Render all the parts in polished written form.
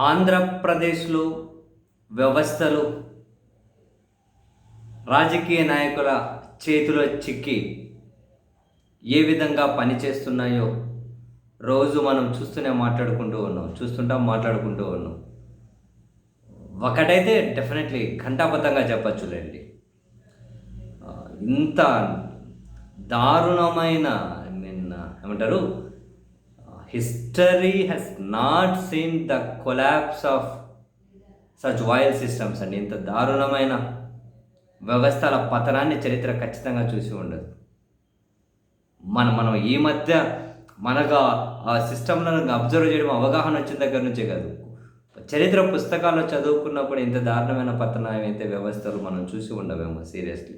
ఆంధ్రప్రదేశ్లో వ్యవస్థలు రాజకీయ నాయకుల చేతిలో చిక్కి ఏ విధంగా పనిచేస్తున్నాయో రోజు మనం మాట్లాడుకుంటూ ఉన్నాం. ఒకటైతే డెఫినెట్లీ ఘంటాబద్ధంగా చెప్పచ్చులేండి. ఇంత దారుణమైన ఏమంటారు, history has not seen the collapse of such wild systems అండి. ఇంత దారుణమైన వ్యవస్థల పతనాన్ని చరిత్ర ఖచ్చితంగా చూసి ఉండదు. మనం ఈ మధ్య మనకు ఆ సిస్టమ్లను అబ్జర్వ్ చేయడం, అవగాహన వచ్చిన దగ్గర నుంచే కాదు, చరిత్ర పుస్తకాల్లో చదువుకున్నప్పుడు ఇంత దారుణమైన పతనం అయితే వ్యవస్థలు మనం చూసి ఉండవేమో సీరియస్లీ.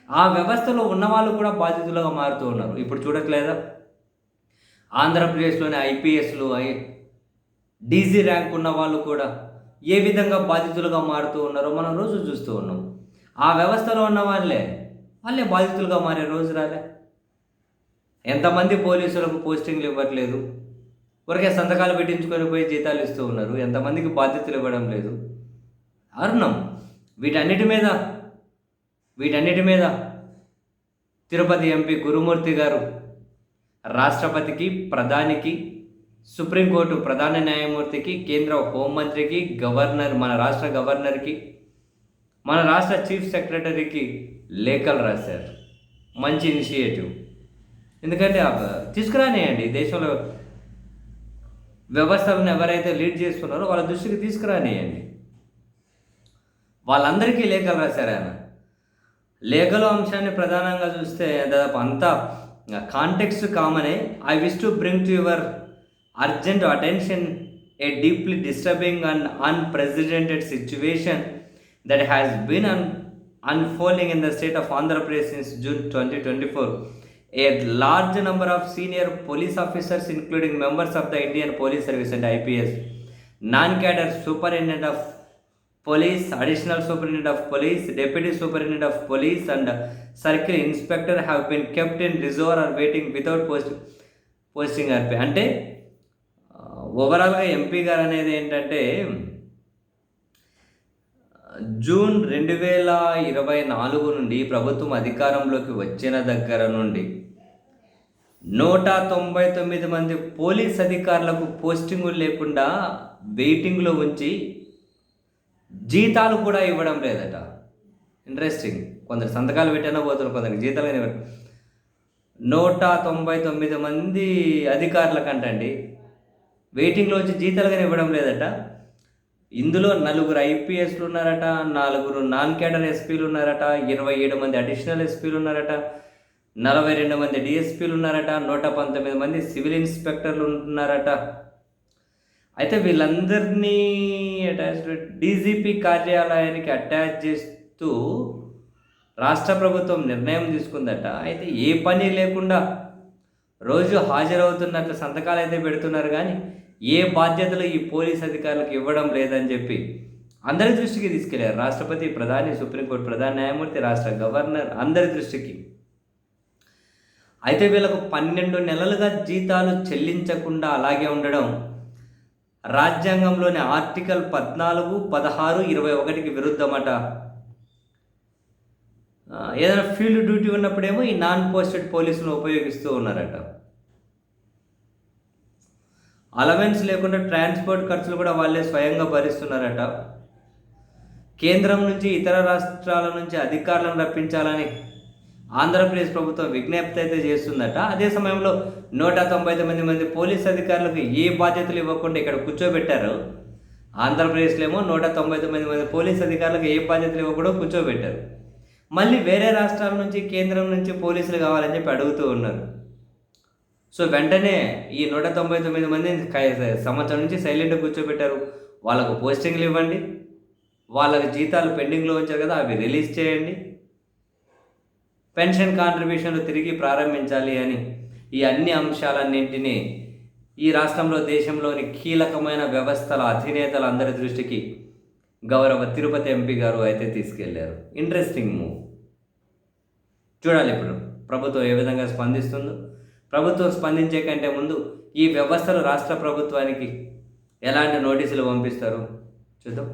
ఆ వ్యవస్థలో ఉన్నవాళ్ళు కూడా బాధితులుగా మారుతూ ఉన్నారు. ఇప్పుడు చూడట్లేదా, ఆంధ్రప్రదేశ్లోని ఐపీఎస్లు డీజీ ర్యాంక్ ఉన్న వాళ్ళు కూడా ఏ విధంగా బాధితులుగా మారుతూ ఉన్నారో మనం రోజు చూస్తూ ఉన్నాం. ఆ వ్యవస్థలో ఉన్న వాళ్ళే బాధితులుగా మారే రోజు రాలే. ఎంతమంది పోలీసులకు పోస్టింగ్లు ఇవ్వట్లేదు, ఊరికే సంతకాలు పెట్టించుకొని పోయి జీతాలు ఇస్తూ ఉన్నారు. ఎంతమందికి బాధ్యతలు ఇవ్వడం లేదు. అరుణం వీటన్నిటి మీద తిరుపతి ఎంపీ గురుమూర్తి గారు రాష్ట్రపతికి, ప్రధానికి, సుప్రీంకోర్టు ప్రధాన న్యాయమూర్తికి, కేంద్ర హోంమంత్రికి, గవర్నర్, మన రాష్ట్ర గవర్నర్కి, మన రాష్ట్ర చీఫ్ సెక్రటరీకి లేఖలు రాశారు. మంచి ఇనిషియేటివ్. ఎందుకంటే తీసుకురానియండి, దేశంలో వ్యవస్థలను ఎవరైతే లీడ్ చేస్తున్నారో వాళ్ళ దృష్టికి తీసుకురానియండి. వాళ్ళందరికీ లేఖలు రాశారు ఆయన. లేఖల అంశాన్ని ప్రధానంగా చూస్తే దాదాపు అంతా కాంటెక్స్ట్ కామనే. I wish to bring to your urgent attention A deeply disturbing and unprecedented situation that has been unfolding in the state of Andhra Pradesh since June 2024. A large number of senior police officers, including members of the Indian Police Service and IPS, non-cadre superintendent of police, additional superintendent of police, deputy superintendent of police and circle inspector have been kept in reserve or waiting without posting RP. అంటే ఓవరాల్గా MP గారు అనేది ఏంటంటే, June 2024 నుండి ప్రభుత్వం అధికారంలోకి వచ్చిన దగ్గర నుండి 199 మంది పోలీస్ అధికారులకు పోస్టింగులు లేకుండా వెయిటింగ్లో ఉంచి జీతాలు కూడా ఇవ్వడం లేదట. ఇంట్రెస్టింగ్. కొందరు సంతకాలు పెట్టైనా పోతున్నారు, కొందరికి జీతాలు కానీ 199 మంది అధికారుల కంటండి వెయిటింగ్లో వచ్చి జీతాలు కానీ ఇవ్వడం లేదట. ఇందులో 4 ఐపీఎస్లు ఉన్నారట, 4 నాన్ క్యాడర్ ఎస్పీలు ఉన్నారట, 27 మంది అడిషనల్ ఎస్పీలు ఉన్నారట, 42 మంది డిఎస్పీలు ఉన్నారట, 119 మంది సివిల్ ఇన్స్పెక్టర్లు ఉన్నారట. అయితే వీళ్ళందరినీ డీజీపీ కార్యాలయానికి అటాచ్ చేస్తూ రాష్ట్ర ప్రభుత్వం నిర్ణయం తీసుకుందట. అయితే ఏ పని లేకుండా రోజు హాజరవుతున్నట్లు సంతకాలు అయితే పెడుతున్నారు, కానీ ఏ బాధ్యతలు ఈ పోలీస్ అధికారులకు ఇవ్వడం లేదని చెప్పి అందరి దృష్టికి తీసుకెళ్లారు. రాష్ట్రపతి, ప్రధాని, సుప్రీంకోర్టు ప్రధాన న్యాయమూర్తి, రాష్ట్ర గవర్నర్, అందరి దృష్టికి. అయితే వీళ్ళకు 12 నెలలుగా జీతాలు చెల్లించకుండా అలాగే ఉండడం రాజ్యాంగంలోని ఆర్టికల్ 14, 16, 21కి విరుద్ధమట. ఏదైనా ఫీల్డ్ డ్యూటీ ఉన్నప్పుడేమో ఈ నాన్ పోస్టెడ్ పోలీసులను ఉపయోగిస్తూ ఉన్నారట. అలవెన్స్ లేకుండా ట్రాన్స్పోర్ట్ ఖర్చులు కూడా వాళ్ళే స్వయంగా భరిస్తున్నారట. కేంద్రం నుంచి, ఇతర రాష్ట్రాల నుంచి అధికారులను రప్పించాలని ఆంధ్రప్రదేశ్ ప్రభుత్వం విజ్ఞప్తి అయితే చేస్తుందట. అదే సమయంలో 199 మంది పోలీస్ అధికారులకు ఏ బాధ్యతలు ఇవ్వకుండా ఇక్కడ కూర్చోబెట్టారు. ఆంధ్రప్రదేశ్లో ఏమో 199 మంది పోలీస్ అధికారులకు ఏ బాధ్యతలు ఇవ్వకుండా కూర్చోబెట్టారు. మళ్ళీ వేరే రాష్ట్రాల నుంచి, కేంద్రం నుంచి పోలీసులు కావాలని చెప్పి అడుగుతూ ఉన్నారు. సో వెంటనే ఈ 199 మందిని సంవత్సరం నుంచి సైలెంట్గా కూర్చోబెట్టారు. వాళ్ళకు పోస్టింగ్లు ఇవ్వండి, వాళ్ళకి జీతాలు పెండింగ్లో ఉంచారు కదా, అవి రిలీజ్ చేయండి, పెన్షన్ కాంట్రిబ్యూషన్లు తిరిగి ప్రారంభించాలి అని ఈ అన్ని అంశాలన్నింటినీ ఈ రాష్ట్రంలో, దేశంలోని కీలకమైన వ్యవస్థల అధినేతల అందరి దృష్టికి గౌరవ తిరుపతి ఎంపీ గారు అయితే తీసుకెళ్లారు. Interesting move. చూడాలి ఇప్పుడు ప్రభుత్వం ఏ విధంగా స్పందిస్తుందో. ప్రభుత్వం స్పందించే కంటే ముందు ఈ వ్యవస్థలు రాష్ట్ర ప్రభుత్వానికి ఎలాంటి నోటీసులు పంపిస్తారు చూద్దాం.